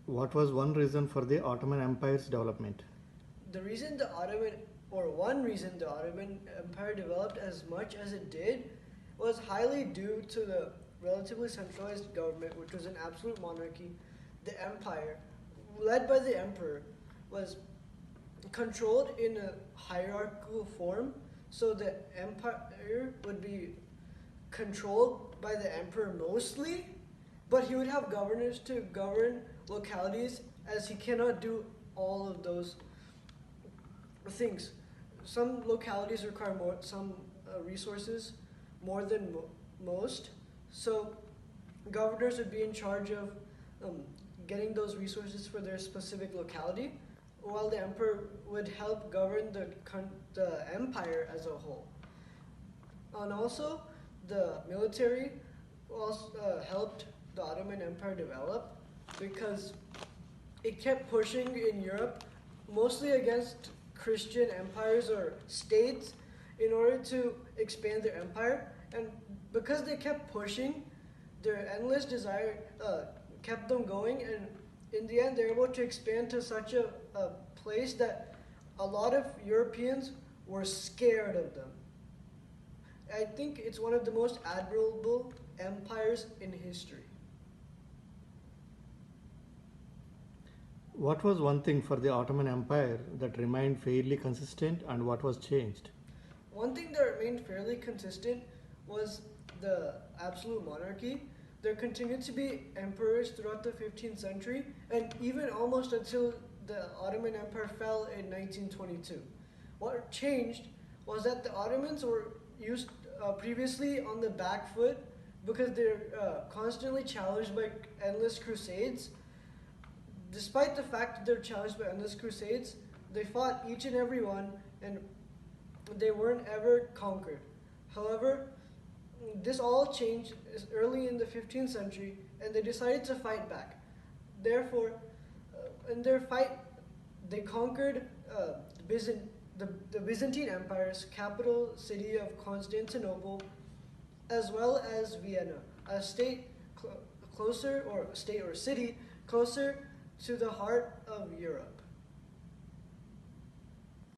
What was one reason for the Ottoman Empire's development? The reason the Ottoman, or one reason the Ottoman Empire developed as much as it did, was highly due to the relatively centralized government, which was an absolute monarchy. The empire, led by the emperor, was controlled in a hierarchical form, so the empire would be controlled by the emperor mostly, but he would have governors to govern localities, as he cannot do all of those things. Some localities require some resources more than most, so governors would be in charge of getting those resources for their specific locality, while the emperor would help govern the empire as a whole. And also, the military also helped the Ottoman Empire develop, because it kept pushing in Europe, mostly against Christian empires or states, in order to expand their empire. And because they kept pushing, their endless desire kept them going, and in the end, they're able to expand to such a place that a lot of Europeans were scared of them. I think it's one of the most admirable empires in history. What was one thing for the Ottoman Empire that remained fairly consistent, and what was changed? One thing that remained fairly consistent was the absolute monarchy. There continued to be emperors throughout the 15th century, and even almost until the Ottoman Empire fell in 1922. What changed was that the Ottomans were used previously on the back foot, because they're constantly challenged by endless crusades. Despite the fact that they're challenged by endless crusades, they fought each and every one, and they weren't ever conquered. However, this all changed early in the 15th century, and they decided to fight back. Therefore, in their fight, they conquered the Byzantine Empire's capital city of Constantinople, as well as Vienna, a state closer, or a state or city closer to the heart of Europe.